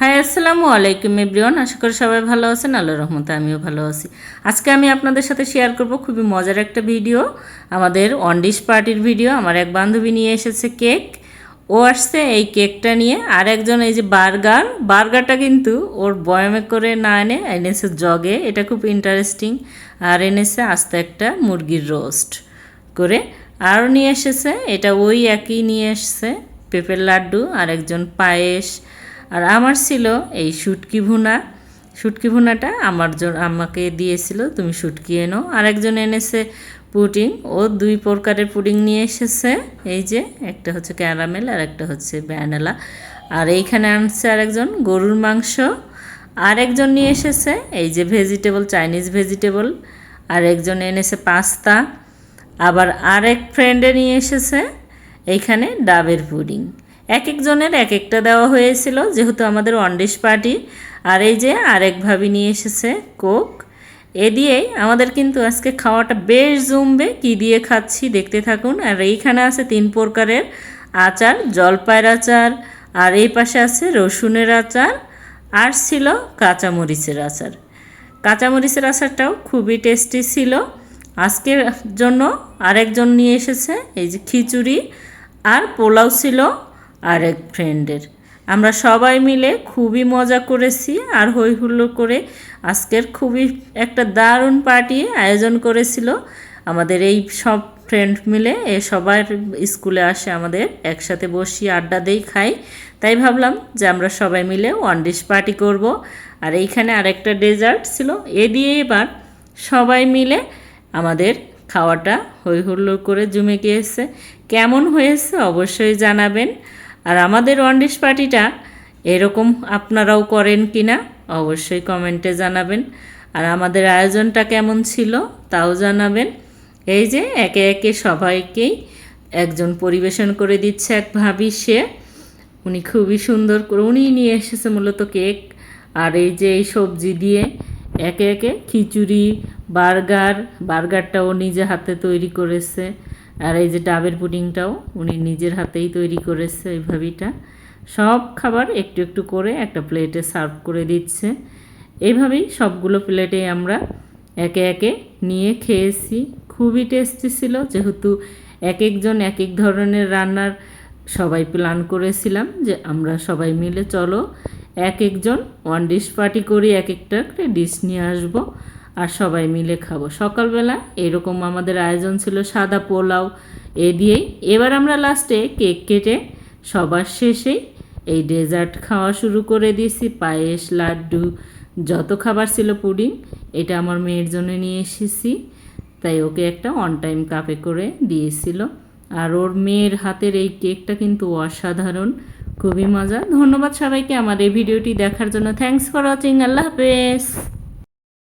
High আসসালামু আলাইকুম everyone, আশা করি সবাই ভালো আছেন। আল্লাহর রহমতে আমিও ভালো আছি। আজকে আমি আপনাদের সাথে শেয়ার করব খুবই মজার একটা ভিডিও, আমাদের অন ডিশ পার্টির ভিডিও। আমার এক বান্ধবী নিয়ে এসেছে কেক, ও আসছে এই কেকটা নিয়ে। আর একজন এই যে বার্গারটা কিন্তু ওর বয়ামে করে না এনেছে জগে, এটা খুব ইন্টারেস্টিং। আর এনেছে আস্তে একটা মুরগির রোস্ট করে। আরও নিয়ে এসেছে, এটা ওই একই নিয়ে এসছে পেঁপের লাড্ডু, আর একজন পায়েস। আর আমার ছিল এই শুটকি ভুনাটা আমাকে দিয়েছিল, তুমি শুটকি এনো। আর একজন এনেছে পুডিং, ও দুই প্রকারের পুডিং নিয়ে এসেছে। এই যে একটা হচ্ছে ক্যারামেল আর একটা হচ্ছে ভ্যানিলা। আর এইখানে আনছে আরেকজন গরুর মাংস। আর একজন নিয়ে এসেছে এই যে ভেজিটেবল, চাইনিজ ভেজিটেবল। আর একজন এনেছে পাস্তা। আবার আরেক ফ্রেন্ডে নিয়ে এসেছে এইখানে ডাবের পুডিং। এক একজনের এক একটা দেওয়া হয়েছিল, যেহেতু আমাদের ওয়ান ডিশ পার্টি। আর এই যে আরেক ভাবি নিয়ে এসেছে কোক। এ দিয়েই আমাদের কিন্তু আজকে খাওয়াটা বেশ জমবে। কি দিয়ে খাচ্ছি দেখতে থাকুন। আর এইখানে আছে 3 প্রকারের আচার, জলপাইয়ের আচার, আর এই পাশে আছে রসুনের আচার, আর ছিল কাঁচামরিচের আচার। কাঁচামরিচের আচারটাও খুবই টেস্টি ছিল। আজকের জন্য আরেকজন নিয়ে এসেছে এই যে খিচুড়ি, আর পোলাও ছিল আরেক ফ্রেন্ডের। আমরা সবাই মিলে খুবই মজা করেছি আর হই হুল্লোড় করে আজকের খুবই একটা দারুণ পার্টি আয়োজন করেছিল আমাদের এই সব ফ্রেন্ড মিলে। সবার স্কুলে আসে, আমাদের একসাথে বসি আড্ডা দেই খাই। তাই ভাবলাম যে আমরা সবাই মিলে ওয়ান ডিশ পার্টি করব। আর এইখানে আরেকটা ডেজার্ট ছিল। এ দিয়ে এবার সবাই মিলে আমাদের খাওয়াটা হই হুল্লোড় করে জমে গিয়েছে। কেমন হয়েছে অবশ্যই জানাবেন। আর আমাদের ওয়ান ডিশ পার্টিটা এরকম আপনারাও করেন কি না অবশ্যই কমেন্টে জানাবেন। আর আমাদের আয়োজনটা কেমন ছিল তাও জানাবেন। এই যে একে একে সবাইকেই একজন পরিবেশন করে দিচ্ছে এক ভাবি, সে উনি খুবই সুন্দর করে উনি নিয়ে এসেছে মূলত কেক। আর এই যে এই সবজি দিয়ে একে একে খিচুড়ি, বার্গারটাও নিজে হাতে তৈরি করেছে। আর এই যে ডাবের পুডিংটাও উনি নিজের হাতেই তৈরি করেছে এই ভাবিটা। সব খাবার একটু একটু করে একটা প্লেটে সার্ভ করে দিচ্ছে। এইভাবেই সবগুলো প্লেটে আমরা একে একে নিয়ে খেয়েছি। খুবই টেস্টি ছিল, যেহেতু এক একজন এক এক ধরনের রান্নার সবাই প্ল্যান করেছিলাম যে আমরা সবাই মিলে চলো এক একজন ওয়ান ডিশ পার্টি করি, এক একটা করে ডিশ নিয়ে আসবো আর সবাই মিলে খাবো। সকালবেলা এরকম আমাদের আয়োজন ছিল, সাদা পোলাও এ দিয়েই। এবার আমরা লাস্টে কেক কেটে সবার শেষেই এই ডেজার্ট খাওয়া শুরু করে দিয়েছি। পায়েস, লাড্ডু, যত খাবার ছিল, পুডিং, এটা আমার মেয়ের জন্য নিয়ে এসেছি। তাই ওকে একটা অন টাইম কাপে করে দিয়েছিল। আর ওর মেয়ের হাতের এই কেকটা কিন্তু অসাধারণ, খুবই মজা। ধন্যবাদ সবাইকে আমার এই ভিডিওটি দেখার জন্য। Thanks for watching. আল্লাহ হাফেজ।